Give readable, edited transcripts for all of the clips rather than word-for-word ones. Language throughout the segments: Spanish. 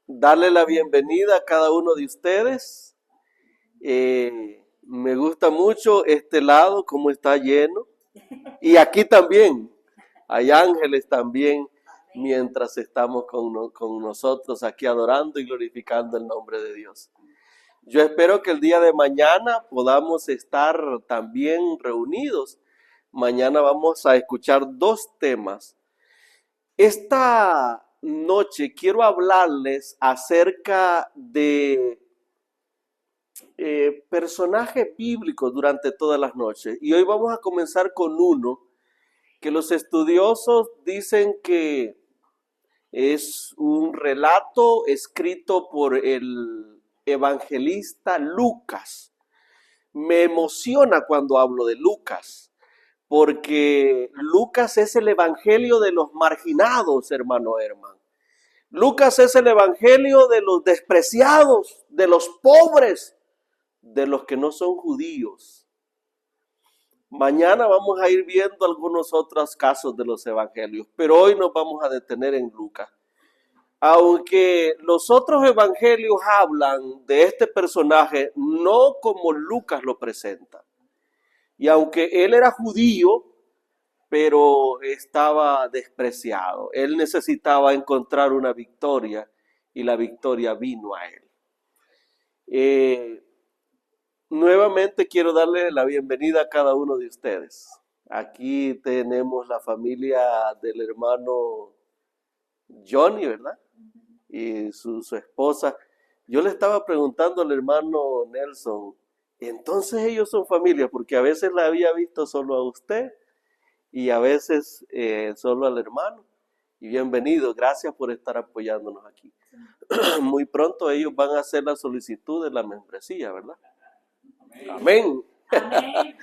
Darle la bienvenida a cada uno de ustedes. Me gusta mucho este lado, cómo está lleno. Y aquí también, hay ángeles también, mientras estamos con nosotros aquí adorando y glorificando el nombre de Dios. Yo espero que el día de mañana podamos estar también reunidos. Mañana vamos a escuchar 2 temas. Esta noche quiero hablarles acerca de personajes bíblicos durante todas las noches. Y hoy vamos a comenzar con uno que los estudiosos dicen que es un relato escrito por el evangelista Lucas. Me emociona cuando hablo de Lucas, porque Lucas es el evangelio de los marginados, hermano Herman. Lucas es el evangelio de los despreciados, de los pobres, de los que no son judíos. Mañana vamos a ir viendo algunos otros casos de los evangelios, pero hoy nos vamos a detener en Lucas. Aunque los otros evangelios hablan de este personaje no como Lucas lo presenta. Y aunque él era judío, pero estaba despreciado. Él necesitaba encontrar una victoria y la victoria vino a él. Nuevamente quiero darle la bienvenida a cada uno de ustedes. Aquí tenemos la familia del hermano Johnny, ¿verdad? Y su esposa. Yo le estaba preguntando al hermano Nelson, entonces ellos son familia, porque a veces la había visto solo a usted y a veces solo al hermano. Y bienvenido, gracias por estar apoyándonos aquí. Muy pronto ellos van a hacer la solicitud de la membresía, ¿verdad? Amén. Amén.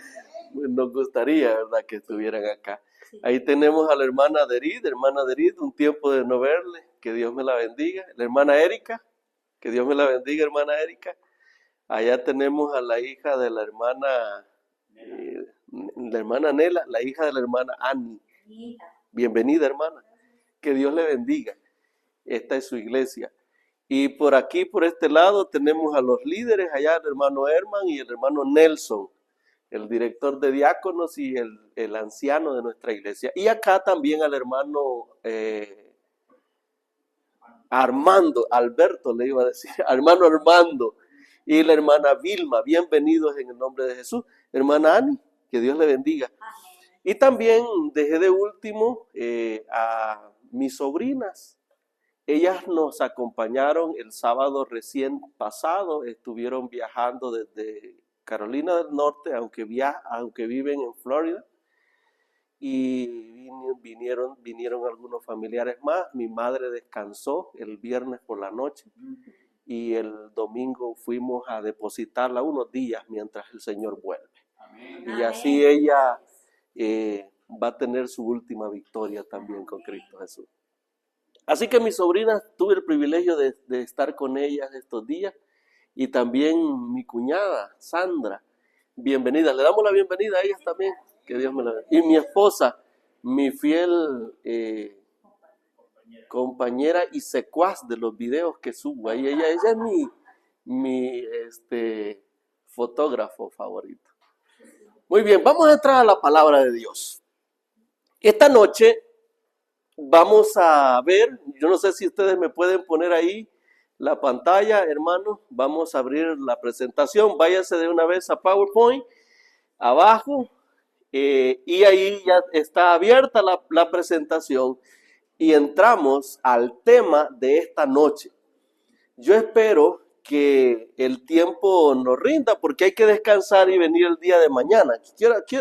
Nos gustaría, ¿verdad?, que estuvieran acá. Sí. Ahí tenemos a la hermana Derid, un tiempo de no verle, que Dios me la bendiga. La hermana Erika, que Dios me la bendiga, hermana Erika. Allá tenemos a la hija de la hermana Nela, la hija de la hermana Annie. Bienvenida, hermana. Que Dios le bendiga. Esta es su iglesia. Y por aquí, por este lado, tenemos a los líderes, allá el hermano Herman y el hermano Nelson, el director de diáconos y el anciano de nuestra iglesia. Y acá también al hermano Alberto le iba a decir, hermano Armando y la hermana Vilma, bienvenidos en el nombre de Jesús. Hermana Ani, que Dios le bendiga. Y también dejé de último a mis sobrinas. Ellas nos acompañaron el sábado recién pasado, estuvieron viajando desde Carolina del Norte, aunque viven en Florida, y vinieron algunos familiares más. Mi madre descansó el viernes por la noche y el domingo fuimos a depositarla unos días mientras el Señor vuelve. Amén. Y así ella va a tener su última victoria también con Cristo Jesús. Así que mis sobrinas, tuve el privilegio de estar con ellas estos días, y también mi cuñada, Sandra, bienvenida. Le damos la bienvenida a ellas también, que Dios me la bendiga. Y mi esposa, mi fiel compañera y secuaz de los videos que subo. Ella es mi fotógrafo favorito. Muy bien, vamos a entrar a la palabra de Dios. Esta noche vamos a ver, yo no sé si ustedes me pueden poner ahí la pantalla, hermanos. Vamos a abrir la presentación. Váyase de una vez a PowerPoint, abajo, y ahí ya está abierta la presentación y entramos al tema de esta noche. Yo espero que el tiempo nos rinda, porque hay que descansar y venir el día de mañana.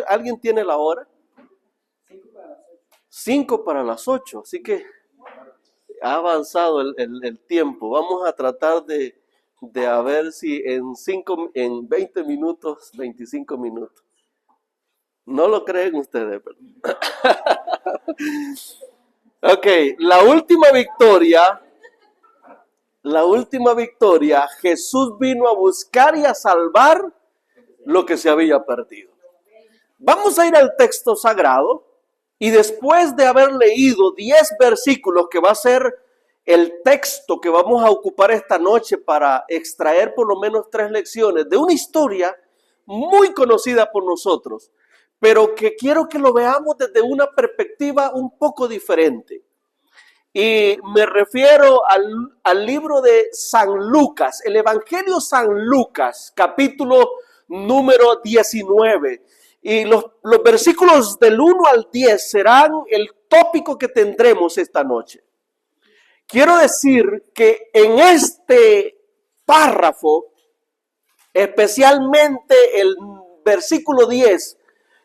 ¿Alguien tiene la hora? 5 para las 8, así que ha avanzado el tiempo. Vamos a tratar de a ver si en 20 minutos, 25 minutos. No lo creen ustedes, ¿verdad? Ok, la última victoria, Jesús vino a buscar y a salvar lo que se había perdido. Vamos a ir al texto sagrado. Y después de haber leído 10 versículos, que va a ser el texto que vamos a ocupar esta noche para extraer por lo menos 3 lecciones de una historia muy conocida por nosotros, pero que quiero que lo veamos desde una perspectiva un poco diferente. Y me refiero al libro de San Lucas, el Evangelio San Lucas, capítulo número 19. Y los versículos del 1 al 10 serán el tópico que tendremos esta noche. Quiero decir que en este párrafo, especialmente el versículo 10,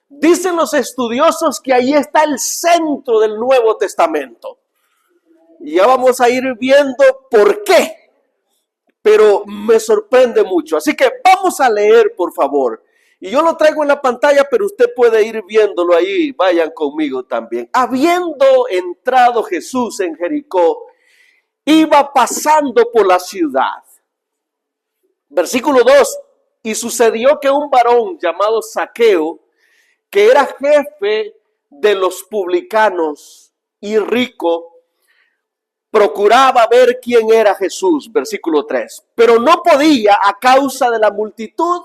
dicen los estudiosos que ahí está el centro del Nuevo Testamento. Y ya vamos a ir viendo por qué, pero me sorprende mucho. Así que vamos a leer, por favor. Y yo lo traigo en la pantalla, pero usted puede ir viéndolo ahí. Vayan conmigo también. Habiendo entrado Jesús en Jericó, iba pasando por la ciudad. Versículo 2. Y sucedió que un varón llamado Zaqueo, que era jefe de los publicanos y rico, procuraba ver quién era Jesús. Versículo 3. Pero no podía a causa de la multitud,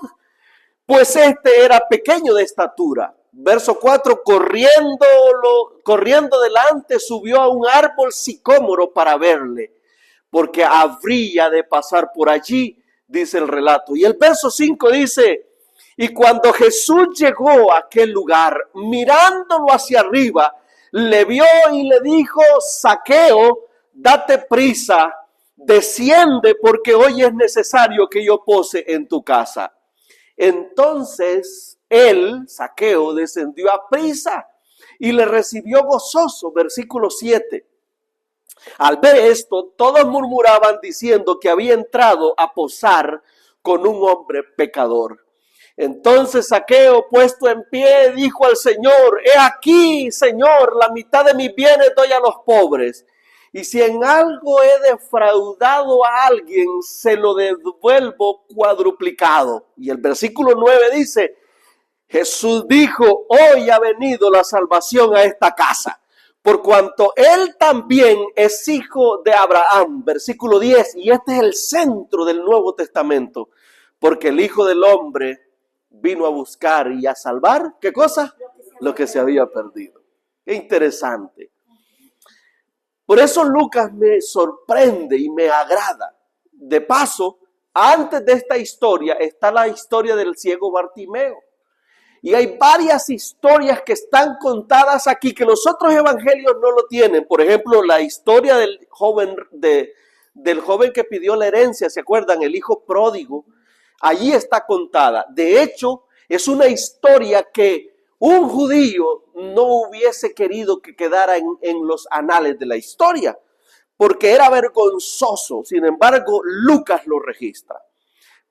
pues este era pequeño de estatura. Verso 4, corriendo delante, subió a un árbol sicómoro para verle, porque habría de pasar por allí, dice el relato. Y el verso 5 dice, y cuando Jesús llegó a aquel lugar, mirándolo hacia arriba, le vio y le dijo, Zaqueo, date prisa, desciende, porque hoy es necesario que yo pose en tu casa. Entonces él, Zaqueo, descendió a prisa y le recibió gozoso. Versículo 7. Al ver esto, todos murmuraban diciendo que había entrado a posar con un hombre pecador. Entonces Zaqueo, puesto en pie, dijo al Señor, he aquí, Señor, la mitad de mis bienes doy a los pobres. Y si en algo he defraudado a alguien, se lo devuelvo cuadruplicado. Y el versículo 9 dice, Jesús dijo, hoy ha venido la salvación a esta casa, por cuanto él también es hijo de Abraham. Versículo 10, y este es el centro del Nuevo Testamento, porque el Hijo del Hombre vino a buscar y a salvar, ¿qué cosa? Lo que se había perdido. Qué interesante. Por eso Lucas me sorprende y me agrada. De paso, antes de esta historia está la historia del ciego Bartimeo. Y hay varias historias que están contadas aquí que los otros evangelios no lo tienen. Por ejemplo, la historia del joven que pidió la herencia, ¿se acuerdan? El hijo pródigo. Allí está contada. De hecho, es una historia que un judío no hubiese querido que quedara en los anales de la historia, porque era vergonzoso. Sin embargo, Lucas lo registra.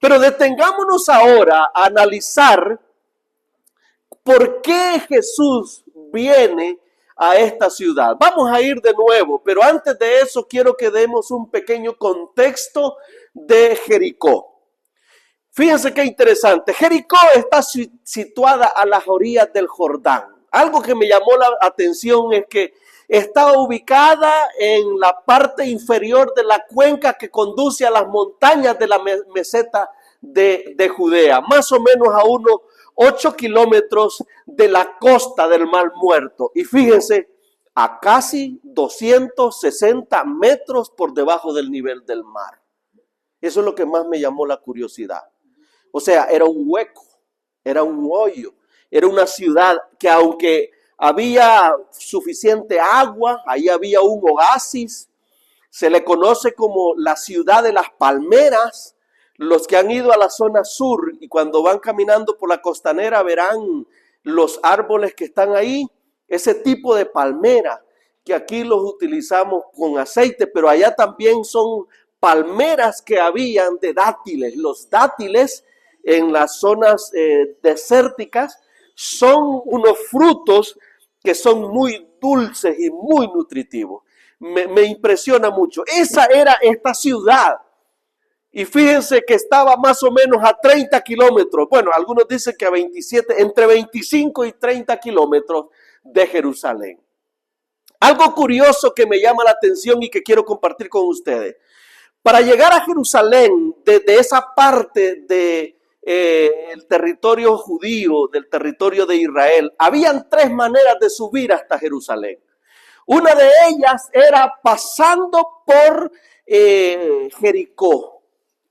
Pero detengámonos ahora a analizar por qué Jesús viene a esta ciudad. Vamos a ir de nuevo, pero antes de eso quiero que demos un pequeño contexto de Jericó. Fíjense qué interesante. Jericó está situada a las orillas del Jordán. Algo que me llamó la atención es que está ubicada en la parte inferior de la cuenca que conduce a las montañas de la meseta de Judea, más o menos a unos 8 kilómetros de la costa del Mar Muerto. Y fíjense, a casi 260 metros por debajo del nivel del mar. Eso es lo que más me llamó la curiosidad. O sea, era un hueco, era un hoyo, era una ciudad que aunque había suficiente agua, ahí había un oasis, se le conoce como la ciudad de las palmeras. Los que han ido a la zona sur y cuando van caminando por la costanera verán los árboles que están ahí, ese tipo de palmera que aquí los utilizamos con aceite, pero allá también son palmeras que habían de dátiles. Los dátiles en las zonas desérticas son unos frutos que son muy dulces y muy nutritivos. Me impresiona mucho. Esa era esta ciudad. Y fíjense que estaba más o menos a 30 kilómetros. Bueno, algunos dicen que a 27, entre 25 y 30 kilómetros de Jerusalén. Algo curioso que me llama la atención y que quiero compartir con ustedes. Para llegar a Jerusalén, desde esa parte de el territorio judío, del territorio de Israel, habían tres maneras de subir hasta Jerusalén. Una de ellas era pasando por Jericó.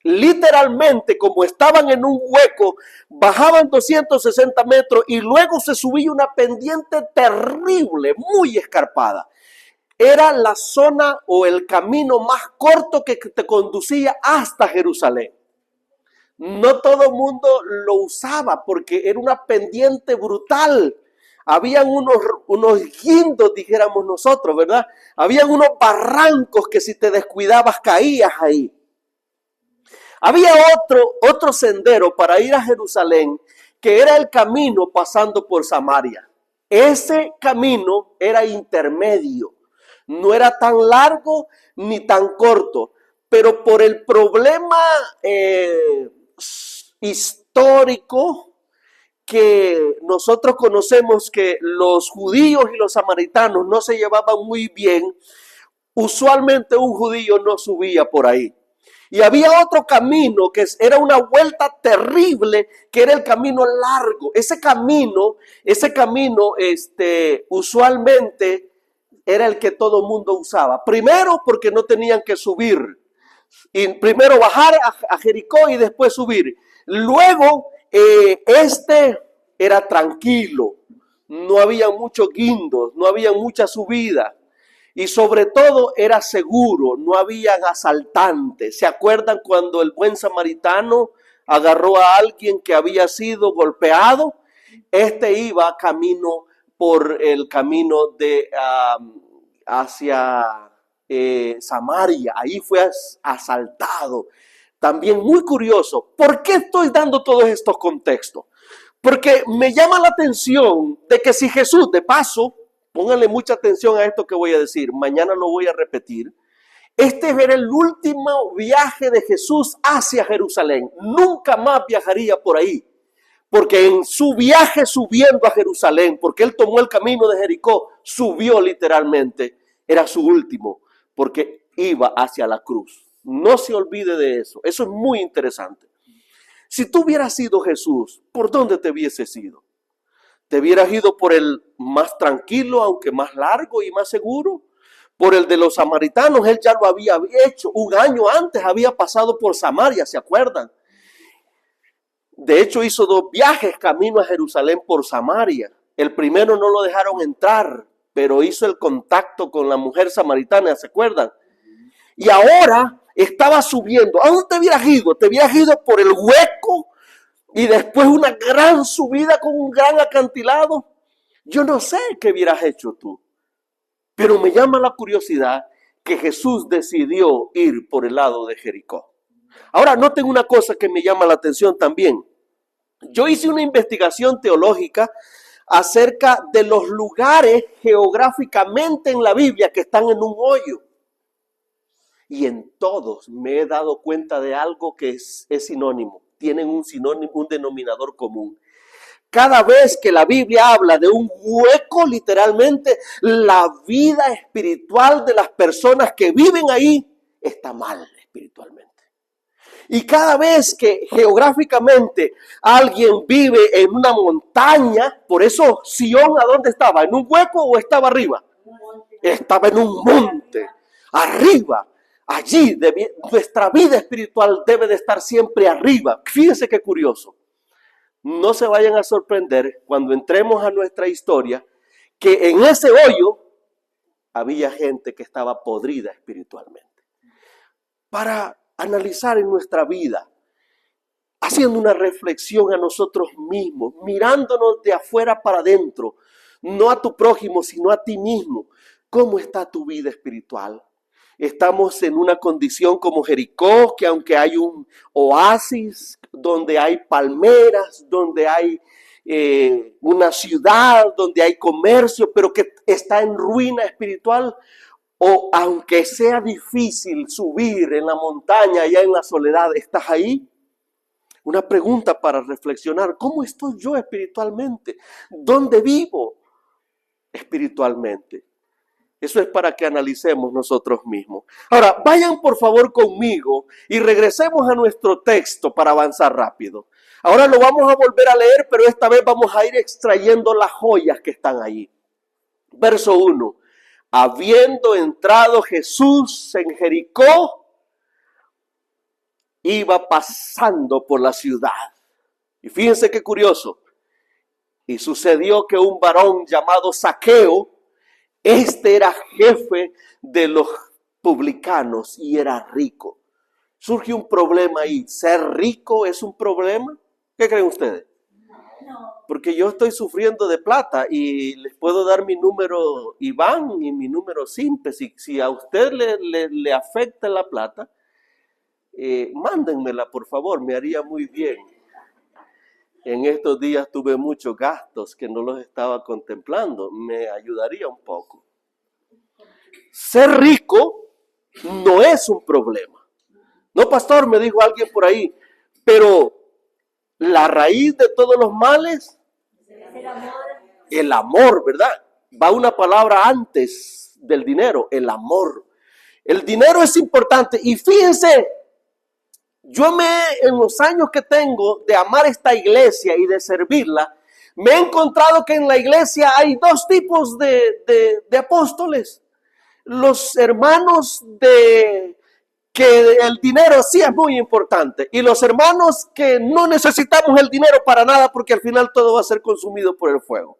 Literalmente, como estaban en un hueco, bajaban 260 metros y luego se subía una pendiente terrible, muy escarpada. Era la zona o el camino más corto que te conducía hasta Jerusalén. No todo el mundo lo usaba porque era una pendiente brutal. Habían unos guindos, dijéramos nosotros, ¿verdad? Habían unos barrancos que si te descuidabas caías ahí. Había otro sendero para ir a Jerusalén, que era el camino pasando por Samaria. Ese camino era intermedio, no era tan largo ni tan corto, pero por el problema histórico que nosotros conocemos, que los judíos y los samaritanos no se llevaban muy bien, usualmente un judío no subía por ahí. Y había otro camino que era una vuelta terrible, que era el camino largo. Ese camino, usualmente era el que todo el mundo usaba. Primero porque no tenían que subir. Y primero bajar a Jericó y después subir. Luego, era tranquilo. No había muchos guindos, no había mucha subida. Y sobre todo era seguro, no habían asaltantes. ¿Se acuerdan cuando el buen samaritano agarró a alguien que había sido golpeado? Iba camino por el camino de hacia Samaria. Ahí fue asaltado. También muy curioso. ¿Por qué estoy dando todos estos contextos? Porque me llama la atención de que si Jesús, de paso, pónganle mucha atención a esto que voy a decir, mañana lo voy a repetir. Este era el último viaje de Jesús hacia Jerusalén. Nunca más viajaría por ahí. Porque en su viaje subiendo a Jerusalén, porque él tomó el camino de Jericó, subió literalmente, era su último, porque iba hacia la cruz. No se olvide de eso. Eso es muy interesante. Si tú hubieras sido Jesús, ¿por dónde te hubieses ido? ¿Te hubieras ido por el más tranquilo, aunque más largo y más seguro? Por el de los samaritanos, él ya lo había hecho. Un año antes había pasado por Samaria, ¿se acuerdan? De hecho, hizo 2 viajes camino a Jerusalén por Samaria. El primero no lo dejaron entrar, pero hizo el contacto con la mujer samaritana, ¿se acuerdan? Y ahora estaba subiendo. ¿A dónde te hubieras ido? ¿Te hubieras ido por el hueco? Y después una gran subida con un gran acantilado. Yo no sé qué hubieras hecho tú. Pero me llama la curiosidad que Jesús decidió ir por el lado de Jericó. Ahora noten una cosa que me llama la atención también. Yo hice una investigación teológica acerca de los lugares geográficamente en la Biblia que están en un hoyo. Y en todos me he dado cuenta de algo que es sinónimo. Tienen un sinónimo, un denominador común. Cada vez que la Biblia habla de un hueco, literalmente, la vida espiritual de las personas que viven ahí está mal espiritualmente. Y cada vez que geográficamente alguien vive en una montaña, por eso Sión, ¿a dónde estaba? ¿En un hueco o estaba arriba? Estaba en un monte, arriba. Allí nuestra vida espiritual debe de estar siempre arriba. Fíjense qué curioso. No se vayan a sorprender cuando entremos a nuestra historia que en ese hoyo había gente que estaba podrida espiritualmente. Para analizar en nuestra vida, haciendo una reflexión a nosotros mismos, mirándonos de afuera para adentro, no a tu prójimo, sino a ti mismo. ¿Cómo está tu vida espiritual? Estamos en una condición como Jericó, que aunque hay un oasis, donde hay palmeras, donde hay una ciudad, donde hay comercio, pero que está en ruina espiritual, o aunque sea difícil subir en la montaña, allá en la soledad, ¿estás ahí? Una pregunta para reflexionar, ¿cómo estoy yo espiritualmente? ¿Dónde vivo espiritualmente? Eso es para que analicemos nosotros mismos. Ahora, vayan por favor conmigo y regresemos a nuestro texto para avanzar rápido. Ahora lo vamos a volver a leer, pero esta vez vamos a ir extrayendo las joyas que están allí. Verso 1. Habiendo entrado Jesús en Jericó, iba pasando por la ciudad. Y fíjense qué curioso. Y sucedió que un varón llamado Zaqueo, este era jefe de los publicanos y era rico. Surge un problema ahí. ¿Ser rico es un problema? ¿Qué creen ustedes? Porque yo estoy sufriendo de plata y les puedo dar mi número IBAN y mi número SIMPE. Si a usted le afecta la plata, mándenmela por favor, me haría muy bien. En estos días tuve muchos gastos que no los estaba contemplando. Me ayudaría un poco. Ser rico no es un problema. No, pastor, me dijo alguien por ahí, pero la raíz de todos los males, el amor, ¿verdad? Va una palabra antes del dinero, el amor. El dinero es importante y fíjense, en los años que tengo de amar esta iglesia y de servirla, me he encontrado que en la iglesia hay dos tipos de apóstoles. Los hermanos que el dinero sí es muy importante y los hermanos que no necesitamos el dinero para nada porque al final todo va a ser consumido por el fuego.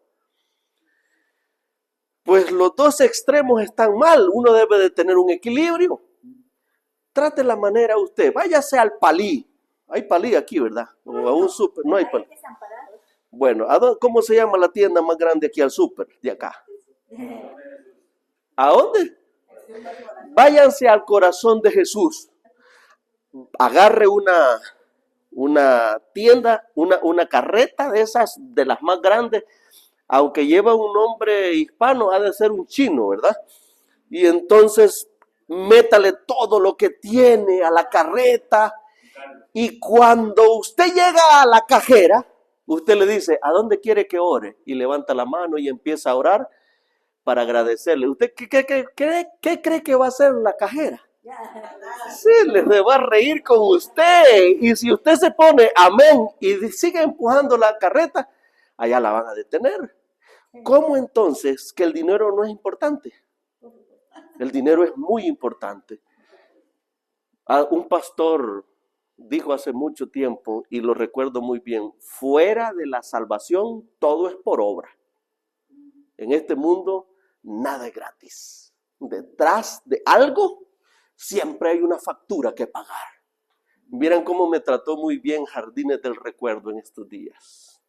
Pues los dos extremos están mal, uno debe de tener un equilibrio. Trate la manera usted, váyase al Palí. Hay Palí aquí, ¿verdad? O a un súper, no hay Palí. Bueno, ¿cómo se llama la tienda más grande aquí al súper de acá? ¿A dónde? Váyanse al Corazón de Jesús. Agarre una tienda, una carreta de esas, de las más grandes. Aunque lleva un nombre hispano, ha de ser un chino, ¿verdad? Y entonces métale todo lo que tiene a la carreta y cuando usted llega a la cajera, usted le dice, ¿a dónde quiere que ore? Y levanta la mano y empieza a orar para agradecerle. ¿Usted qué cree que va a hacer la cajera? Sí, le va a reír con usted. Y si usted se pone amén y sigue empujando la carreta, allá la van a detener. ¿Cómo entonces que el dinero no es importante? El dinero es muy importante. Un pastor dijo hace mucho tiempo, y lo recuerdo muy bien, fuera de la salvación todo es por obra. En este mundo nada es gratis. Detrás de algo siempre hay una factura que pagar. Miren cómo me trató muy bien Jardines del Recuerdo en estos días.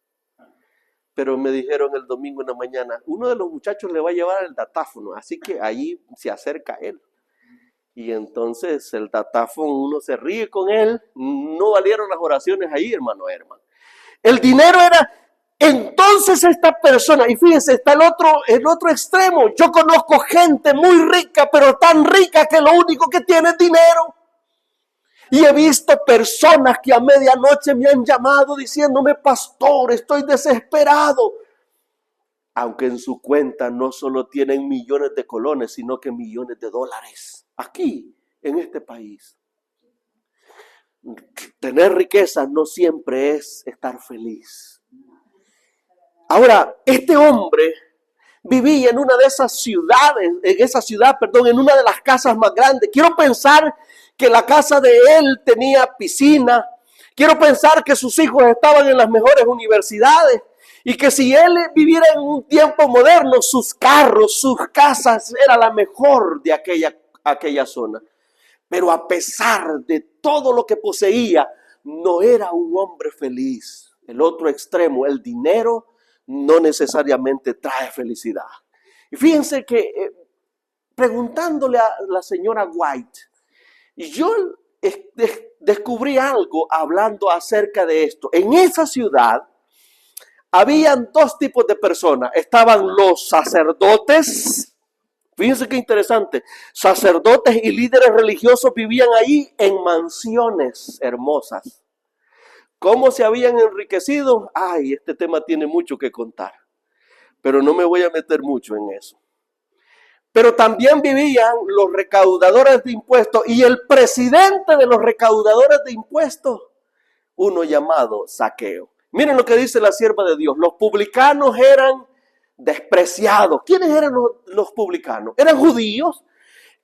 Pero me dijeron el domingo en la mañana, uno de los muchachos le va a llevar el datáfono, así que allí se acerca él. Y entonces el datáfono, uno se ríe con él, no valieron las oraciones ahí, hermano Herman. El dinero era, entonces esta persona, y fíjense, está el otro extremo. Yo conozco gente muy rica, pero tan rica que lo único que tiene es dinero. Y he visto personas que a medianoche me han llamado diciéndome, pastor, estoy desesperado. Aunque en su cuenta no solo tienen millones de colones, sino que millones de dólares. Aquí, en este país. Tener riqueza no siempre es estar feliz. Ahora, este hombre vivía en una de esas ciudades, en una de las casas más grandes. Quiero pensar que la casa de él tenía piscina. Quiero pensar que sus hijos estaban en las mejores universidades y que si él viviera en un tiempo moderno, sus carros, sus casas, era la mejor de aquella zona. Pero a pesar de todo lo que poseía, no era un hombre feliz. El otro extremo, el dinero, no necesariamente trae felicidad. Y fíjense que preguntándole a la señora White, yo descubrí algo hablando acerca de esto. En esa ciudad habían dos tipos de personas. Estaban los sacerdotes. Fíjense qué interesante. Sacerdotes y líderes religiosos vivían ahí en mansiones hermosas. ¿Cómo se habían enriquecido? Ay, este tema tiene mucho que contar. Pero no me voy a meter mucho en eso. Pero también vivían los recaudadores de impuestos y el presidente de los recaudadores de impuestos, uno llamado Zaqueo. Miren lo que dice la sierva de Dios. Los publicanos eran despreciados. ¿Quiénes eran los publicanos? Eran judíos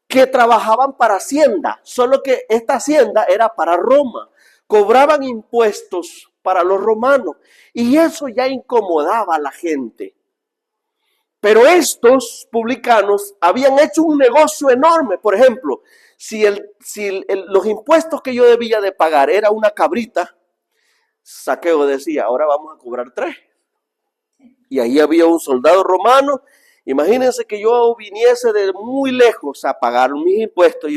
que trabajaban para Hacienda, solo que esta Hacienda era para Roma. Cobraban impuestos para los romanos y eso ya incomodaba a la gente. Pero estos publicanos habían hecho un negocio enorme. Por ejemplo, si los impuestos que yo debía de pagar era una cabrita, Zaqueo decía, ahora vamos a cobrar 3. Y ahí había un soldado romano. Imagínense que yo viniese de muy lejos a pagar mis impuestos.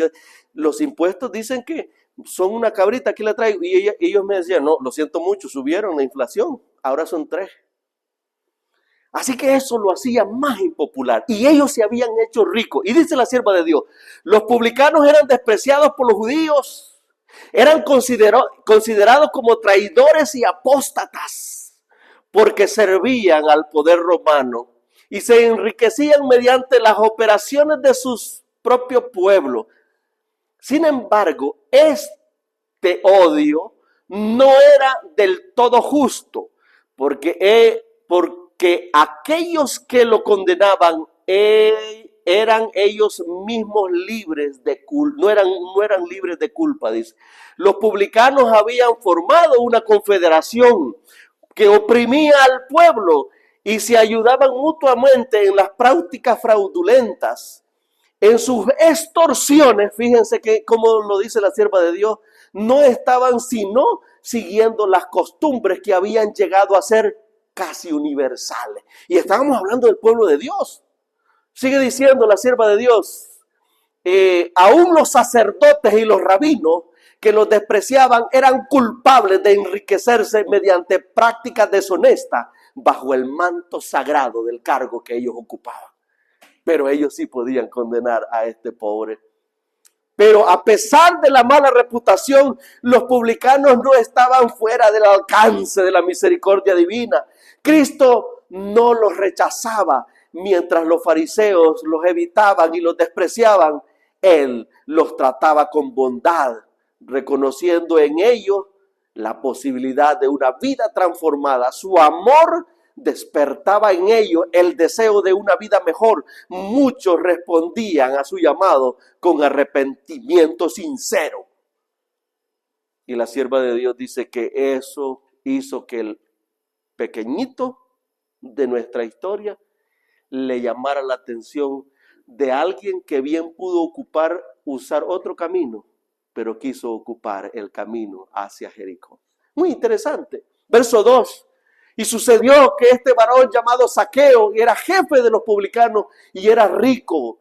Los impuestos dicen que son una cabrita, aquí la traigo. Y ellos me decían, no, lo siento mucho, subieron la inflación, ahora son 3. Así que eso lo hacía más impopular. Y ellos se habían hecho ricos. Y dice la sierva de Dios, los publicanos eran despreciados por los judíos. Eran considerados como traidores y apóstatas, porque servían al poder romano y se enriquecían mediante las operaciones de sus propios pueblos. Sin embargo, este odio no era del todo justo, porque aquellos que lo condenaban eran ellos mismos libres de culpa, no eran libres de culpa, dice. Los publicanos habían formado una confederación que oprimía al pueblo y se ayudaban mutuamente en las prácticas fraudulentas. En sus extorsiones, fíjense que como lo dice la sierva de Dios, no estaban sino siguiendo las costumbres que habían llegado a ser casi universales. Y estábamos hablando del pueblo de Dios. Sigue diciendo la sierva de Dios, aún los sacerdotes y los rabinos que los despreciaban eran culpables de enriquecerse mediante prácticas deshonestas bajo el manto sagrado del cargo que ellos ocupaban. Pero ellos sí podían condenar a este pobre. Pero a pesar de la mala reputación, los publicanos no estaban fuera del alcance de la misericordia divina. Cristo no los rechazaba. Mientras los fariseos los evitaban y los despreciaban, Él los trataba con bondad, reconociendo en ellos la posibilidad de una vida transformada. Su amor despertaba en ellos el deseo de una vida mejor. Muchos respondían a su llamado con arrepentimiento sincero. Y la sierva de Dios dice que eso hizo que el pequeñito de nuestra historia le llamara la atención de alguien que bien pudo usar otro camino, pero quiso ocupar el camino hacia Jericó. Muy interesante. Verso 2. Y sucedió que este varón llamado Zaqueo era jefe de los publicanos y era rico.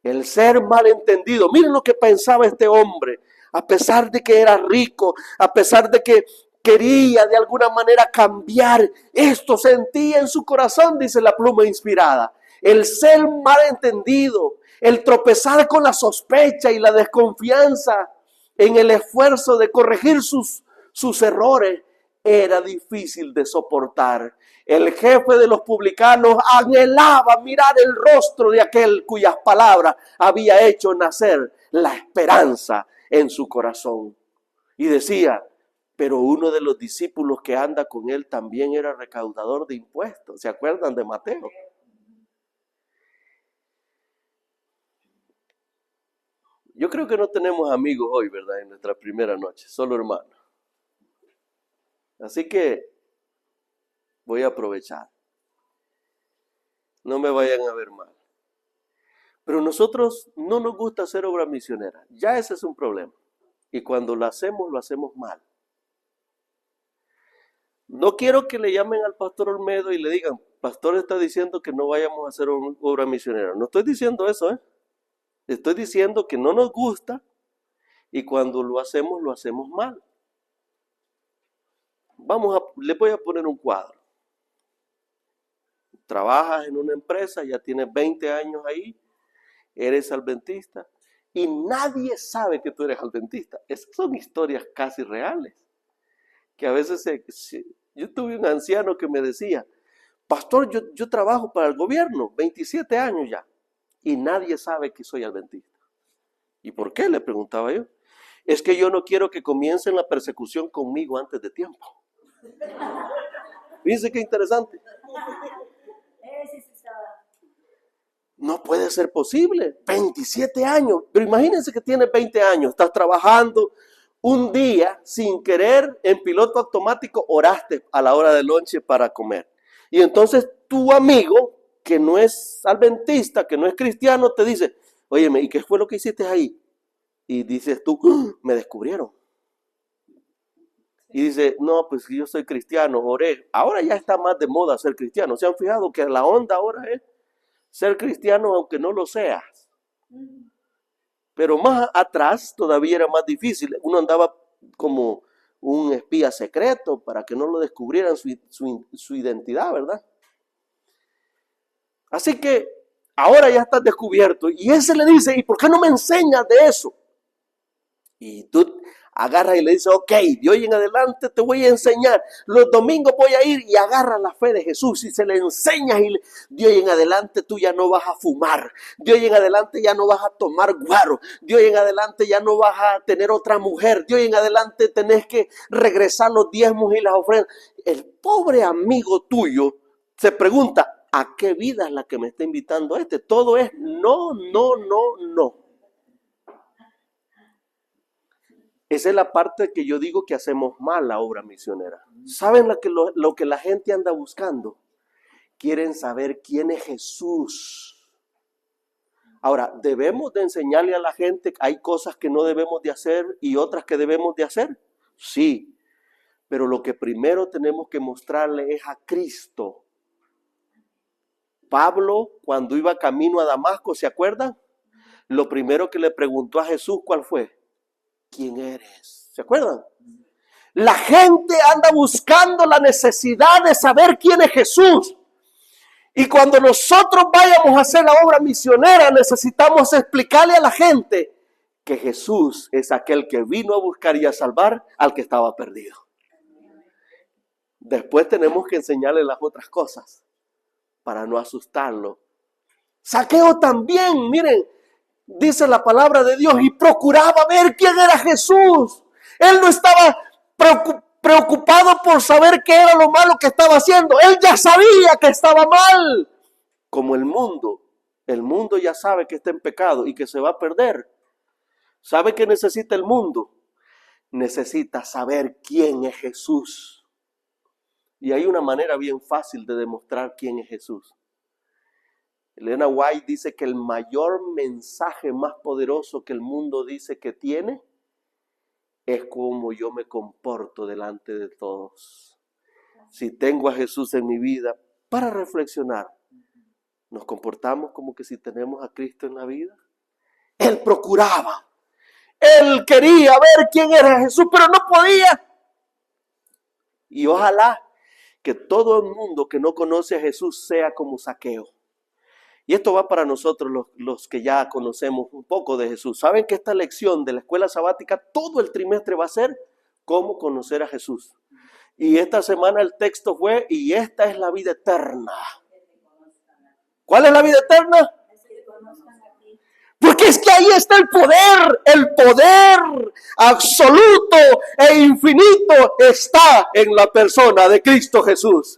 El ser malentendido. Miren lo que pensaba este hombre. A pesar de que era rico, a pesar de que quería de alguna manera cambiar, esto sentía en su corazón, dice la pluma inspirada. El ser malentendido, el tropezar con la sospecha y la desconfianza en el esfuerzo de corregir sus errores, era difícil de soportar. El jefe de los publicanos anhelaba mirar el rostro de aquel cuyas palabras había hecho nacer la esperanza en su corazón. Y decía, pero uno de los discípulos que anda con él también era recaudador de impuestos. ¿Se acuerdan de Mateo? Yo creo que no tenemos amigos hoy, ¿verdad? En nuestra primera noche, solo hermanos. Así que voy a aprovechar. No me vayan a ver mal. Pero nosotros no nos gusta hacer obra misionera. Ya ese es un problema. Y cuando lo hacemos mal. No quiero que le llamen al pastor Olmedo y le digan, pastor está diciendo que no vayamos a hacer obra misionera. No estoy diciendo eso, Estoy diciendo que no nos gusta y cuando lo hacemos mal. Les voy a poner un cuadro. Trabajas en una empresa, ya tienes 20 años ahí, eres adventista y nadie sabe que tú eres adventista. Esas son historias casi reales. Que a veces yo tuve un anciano que me decía, pastor, yo trabajo para el gobierno, 27 años ya. y nadie sabe que soy adventista. ¿Y por qué? Le preguntaba yo. Es que yo no quiero que comiencen la persecución conmigo antes de tiempo. Fíjense qué interesante. No puede ser posible. 27 años. Pero imagínense que tiene 20 años. Estás trabajando. Un día, sin querer, en piloto automático, oraste a la hora del lonche para comer. Y entonces tu amigo, que no es adventista, que no es cristiano, te dice, óyeme, ¿y qué fue lo que hiciste ahí? Y dices tú, me descubrieron. Y dice, no, pues yo soy cristiano, oré. Ahora ya está más de moda ser cristiano. ¿Se han fijado que la onda ahora es ser cristiano aunque no lo seas? Pero más atrás todavía era más difícil. Uno andaba como un espía secreto para que no lo descubrieran su identidad, ¿verdad? Así que ahora ya estás descubierto. Y ese le dice, ¿y por qué no me enseñas de eso? Y tú agarras y le dices, ok, de hoy en adelante te voy a enseñar. Los domingos voy a ir y agarras la fe de Jesús y se le enseñas. Y de hoy en adelante tú ya no vas a fumar. De hoy en adelante ya no vas a tomar guaro. De hoy en adelante ya no vas a tener otra mujer. De hoy en adelante tenés que regresar los diezmos y las ofrendas. El pobre amigo tuyo se pregunta, ¿a qué vida es la que me está invitando este? Todo es no, no, no, no. Esa es la parte que yo digo que hacemos mal la obra misionera. ¿Saben lo que la gente anda buscando? Quieren saber quién es Jesús. Ahora, ¿debemos de enseñarle a la gente que hay cosas que no debemos de hacer y otras que debemos de hacer? Sí, pero lo que primero tenemos que mostrarle es a Cristo. Pablo, cuando iba camino a Damasco, ¿se acuerdan? Lo primero que le preguntó a Jesús, ¿cuál fue? ¿Quién eres? ¿Se acuerdan? La gente anda buscando la necesidad de saber quién es Jesús. Y cuando nosotros vayamos a hacer la obra misionera, necesitamos explicarle a la gente que Jesús es aquel que vino a buscar y a salvar al que estaba perdido. Después tenemos que enseñarle las otras cosas para no asustarlo. Zaqueo también, miren, dice la palabra de Dios, y procuraba ver quién era Jesús. Él no estaba preocupado por saber qué era lo malo que estaba haciendo. Él ya sabía que estaba mal. Como el mundo ya sabe que está en pecado y que se va a perder. ¿Sabe qué necesita el mundo? Necesita saber quién es Jesús. Y hay una manera bien fácil de demostrar quién es Jesús. Elena White dice que el mayor mensaje más poderoso que el mundo dice que tiene es cómo yo me comporto delante de todos. Si tengo a Jesús en mi vida, para reflexionar, ¿nos comportamos como que si tenemos a Cristo en la vida? Él procuraba, él quería ver quién era Jesús, pero no podía. Y ojalá que todo el mundo que no conoce a Jesús sea como Zaqueo. Y esto va para nosotros los que ya conocemos un poco de Jesús. ¿Saben que esta lección de la escuela sabática todo el trimestre va a ser cómo conocer a Jesús? Y esta semana el texto fue, y esta es la vida eterna. ¿Cuál es la vida eterna? Porque es que ahí está el poder absoluto e infinito está en la persona de Cristo Jesús.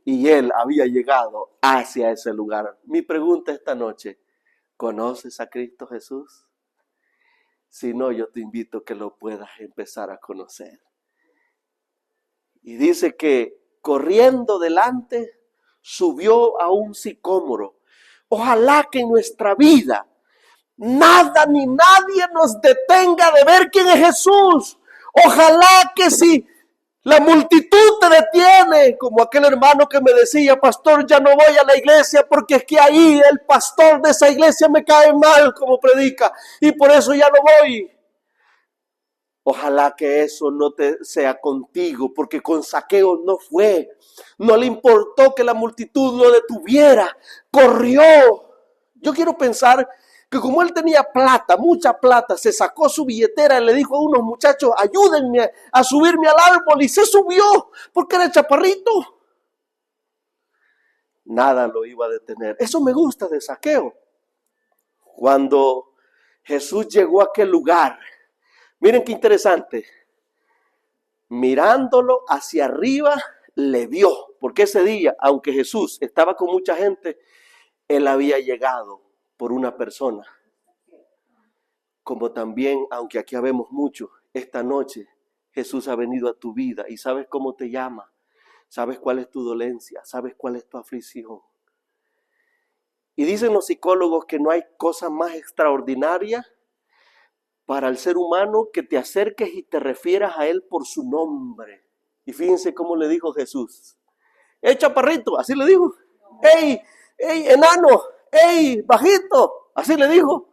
Y Él había llegado hacia ese lugar. Mi pregunta esta noche, ¿conoces a Cristo Jesús? Si no, yo te invito a que lo puedas empezar a conocer. Y dice que corriendo delante, subió a un sicómoro. Ojalá que en nuestra vida nada ni nadie nos detenga de ver quién es Jesús. Ojalá que si la multitud te detiene, como aquel hermano que me decía, pastor, ya no voy a la iglesia porque es que ahí el pastor de esa iglesia me cae mal como predica y por eso ya no voy. Ojalá que eso no te sea contigo, porque con Zaqueo no fue. No le importó que la multitud lo detuviera, corrió. Yo quiero pensar que como él tenía plata, mucha plata, se sacó su billetera y le dijo a unos muchachos, ayúdenme a subirme al árbol, y se subió porque era chaparrito. Nada lo iba a detener. Eso me gusta de Zaqueo. Cuando Jesús llegó a aquel lugar, miren qué interesante, mirándolo hacia arriba, le vio, porque ese día, aunque Jesús estaba con mucha gente, él había llegado por una persona. Como también, aunque aquí habemos mucho, esta noche Jesús ha venido a tu vida y sabes cómo te llama, sabes cuál es tu dolencia, sabes cuál es tu aflicción. Y dicen los psicólogos que no hay cosa más extraordinaria para el ser humano que te acerques y te refieras a él por su nombre. Y fíjense cómo le dijo Jesús. ¡Ey, chaparrito! Así le dijo. ¡Ey, enano! ¡Ey, bajito! Así le dijo.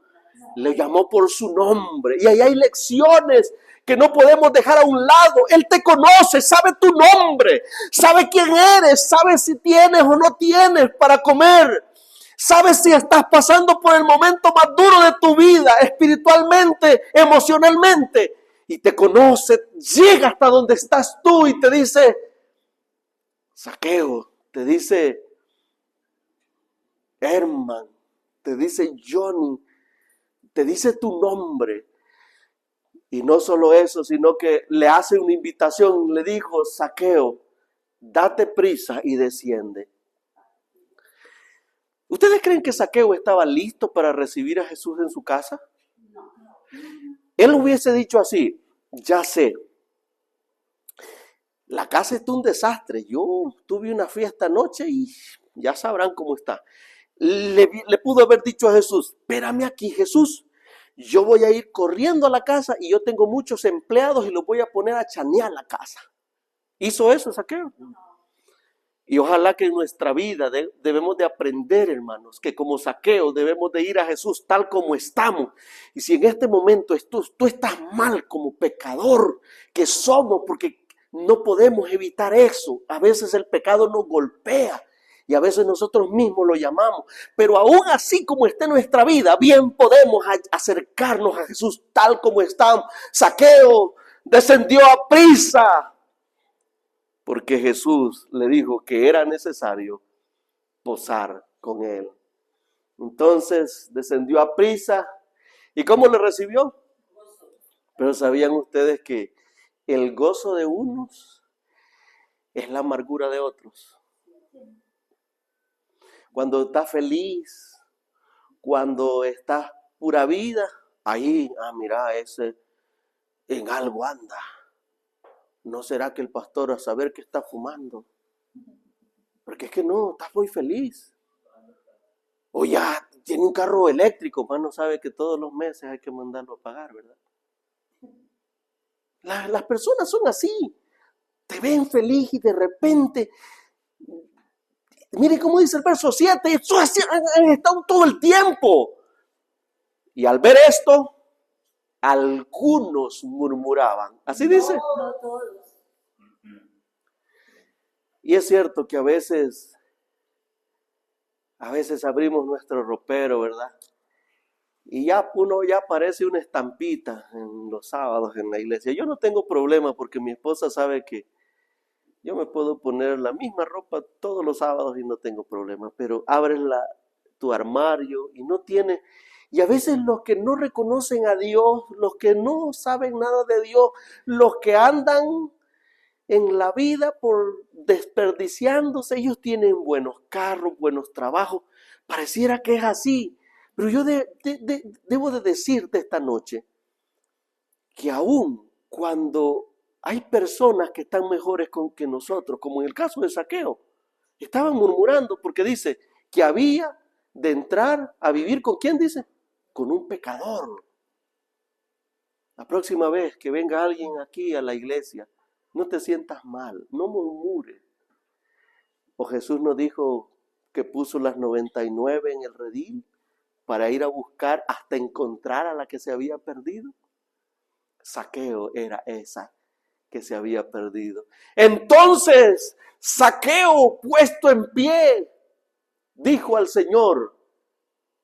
Le llamó por su nombre. Y ahí hay lecciones que no podemos dejar a un lado. Él te conoce, sabe tu nombre, sabe quién eres, sabe si tienes o no tienes para comer. Sabes si estás pasando por el momento más duro de tu vida, espiritualmente, emocionalmente. Y te conoce, llega hasta donde estás tú y te dice, Zaqueo, te dice, Herman, te dice Johnny, te dice tu nombre. Y no solo eso, sino que le hace una invitación, le dijo, Zaqueo, date prisa y desciende. ¿Ustedes creen que Zaqueo estaba listo para recibir a Jesús en su casa? Él hubiese dicho así, ya sé, la casa está un desastre, yo tuve una fiesta anoche y ya sabrán cómo está. Le pudo haber dicho a Jesús, espérame aquí Jesús, yo voy a ir corriendo a la casa y yo tengo muchos empleados y los voy a poner a chanear la casa. ¿Hizo eso Zaqueo? Y ojalá que en nuestra vida debemos de aprender, hermanos, que como Zaqueo debemos de ir a Jesús tal como estamos. Y si en este momento tú estás mal como pecador que somos, porque no podemos evitar eso. A veces el pecado nos golpea y a veces nosotros mismos lo llamamos. Pero aún así como esté nuestra vida, bien podemos acercarnos a Jesús tal como estamos. Zaqueo descendió a prisa, porque Jesús le dijo que era necesario posar con él. Entonces descendió a prisa. ¿Y cómo le recibió? Pero ¿sabían ustedes que el gozo de unos es la amargura de otros? Cuando estás feliz, cuando estás pura vida, ahí, mira, ese en algo anda. ¿No será que el pastor a saber que está fumando? Porque es que no, estás muy feliz. O ya tiene un carro eléctrico, más no sabe que todos los meses hay que mandarlo a pagar, ¿verdad? Las personas son así. Te ven feliz y de repente, mire cómo dice el verso 7, eso han estado todo el tiempo. Y al ver esto, algunos murmuraban. Así dice. No todos. Y es cierto que a veces abrimos nuestro ropero, ¿verdad? Y uno ya parece una estampita en los sábados en la iglesia. Yo no tengo problema porque mi esposa sabe que yo me puedo poner la misma ropa todos los sábados y no tengo problema. Pero abres tu armario y no tiene. Y a veces los que no reconocen a Dios, los que no saben nada de Dios, los que andan en la vida por desperdiciándose, ellos tienen buenos carros, buenos trabajos. Pareciera que es así. Pero yo debo de decirte esta noche que aún cuando hay personas que están mejores que nosotros, como en el caso de Zaqueo, estaban murmurando porque dice que había de entrar a vivir con ¿quién dice? Con un pecador. La próxima vez que venga alguien aquí a la iglesia, no te sientas mal, no murmures. O Jesús nos dijo que puso las 99 en el redil para ir a buscar hasta encontrar a la que se había perdido. Zaqueo era esa que se había perdido. Entonces, Zaqueo, puesto en pie, dijo al Señor,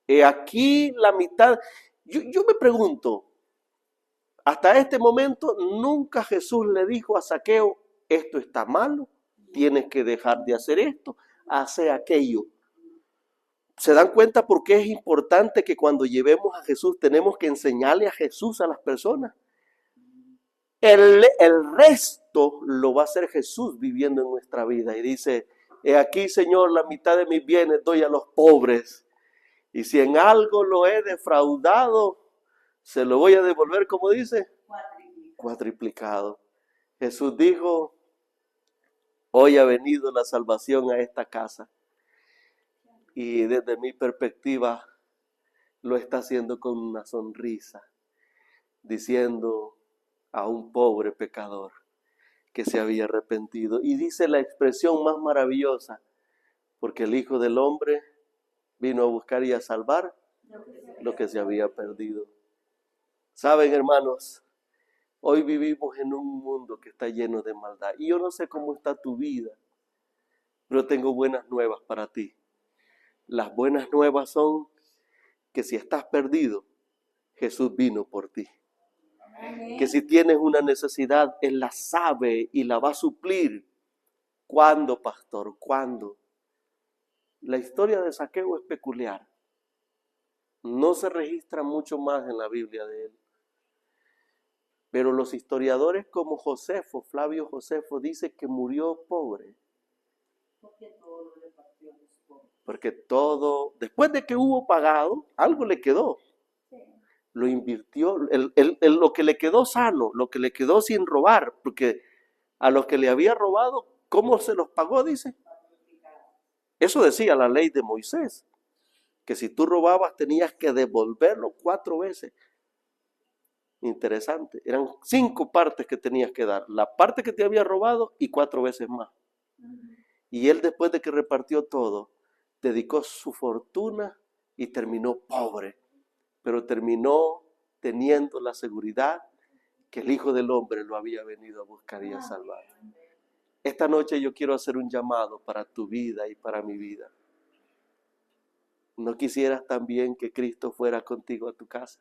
he aquí la mitad. Yo me pregunto, hasta este momento nunca Jesús le dijo a Zaqueo, esto está malo, tienes que dejar de hacer esto, hacer aquello. ¿Se dan cuenta por qué es importante que cuando llevemos a Jesús tenemos que enseñarle a Jesús a las personas? El resto lo va a hacer Jesús viviendo en nuestra vida. Y dice, he aquí, Señor, la mitad de mis bienes doy a los pobres. Y si en algo lo he defraudado, se lo voy a devolver, como dice, cuatriplicado. Jesús dijo, hoy ha venido la salvación a esta casa. Y desde mi perspectiva lo está haciendo con una sonrisa, diciendo a un pobre pecador que se había arrepentido. Y dice la expresión más maravillosa, porque el Hijo del Hombre vino a buscar y a salvar lo que se había perdido. Saben, hermanos, hoy vivimos en un mundo que está lleno de maldad. Y yo no sé cómo está tu vida, pero tengo buenas nuevas para ti. Las buenas nuevas son que si estás perdido, Jesús vino por ti. Que si tienes una necesidad, Él la sabe y la va a suplir. ¿Cuándo, pastor? ¿Cuándo? La historia de Zaqueo es peculiar. No se registra mucho más en la Biblia de él. Pero los historiadores como Josefo, Flavio Josefo, dice que murió pobre. Porque todo, después de que hubo pagado, algo le quedó. Lo invirtió, lo que le quedó sano, lo que le quedó sin robar, porque a los que le había robado, ¿cómo se los pagó? Dice. Eso decía la ley de Moisés, que si tú robabas tenías que devolverlo 4 veces. Interesante, eran 5 partes que tenías que dar, la parte que te había robado y 4 veces más. Y él, después de que repartió todo, dedicó su fortuna y terminó pobre, pero terminó teniendo la seguridad que el Hijo del Hombre lo había venido a buscar y a salvar. Esta noche yo quiero hacer un llamado para tu vida y para mi vida. ¿No quisieras también que Cristo fuera contigo a tu casa?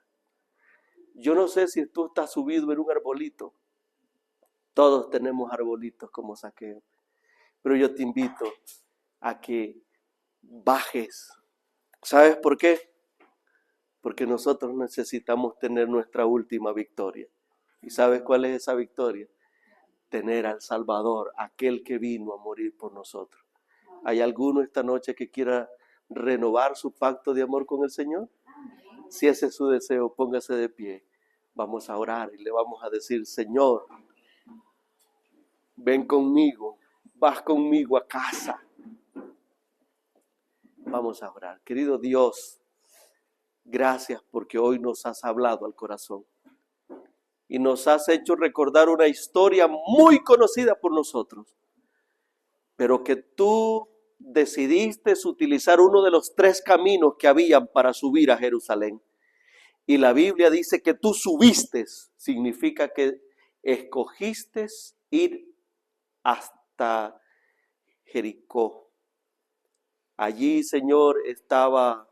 Yo no sé si tú estás subido en un arbolito. Todos tenemos arbolitos como Zaqueo. Pero yo te invito a que bajes. ¿Sabes por qué? Porque nosotros necesitamos tener nuestra última victoria. ¿Y sabes cuál es esa victoria? Tener al Salvador, aquel que vino a morir por nosotros. ¿Hay alguno esta noche que quiera renovar su pacto de amor con el Señor? Si ese es su deseo, póngase de pie. Vamos a orar y le vamos a decir, Señor, ven conmigo, vas conmigo a casa. Vamos a orar. Querido Dios, gracias porque hoy nos has hablado al corazón y nos has hecho recordar una historia muy conocida por nosotros, pero que tú decidiste utilizar uno de los 3 caminos que habían para subir a Jerusalén. Y la Biblia dice que tú subiste, significa que escogiste ir hasta Jericó. Allí, Señor, estaba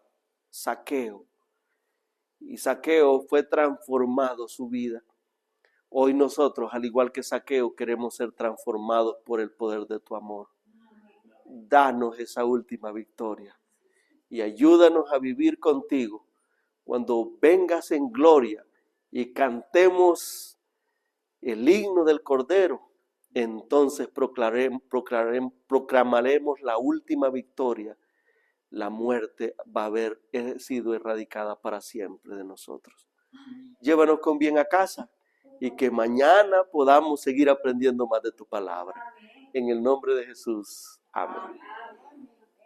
Zaqueo. Y Zaqueo fue transformado su vida. Hoy nosotros, al igual que Zaqueo, queremos ser transformados por el poder de tu amor. Danos esa última victoria y ayúdanos a vivir contigo. Cuando vengas en gloria y cantemos el himno del Cordero, entonces proclamaremos la última victoria. La muerte va a haber sido erradicada para siempre de nosotros. Llévanos con bien a casa y que mañana podamos seguir aprendiendo más de tu palabra. En el nombre de Jesús. Amén.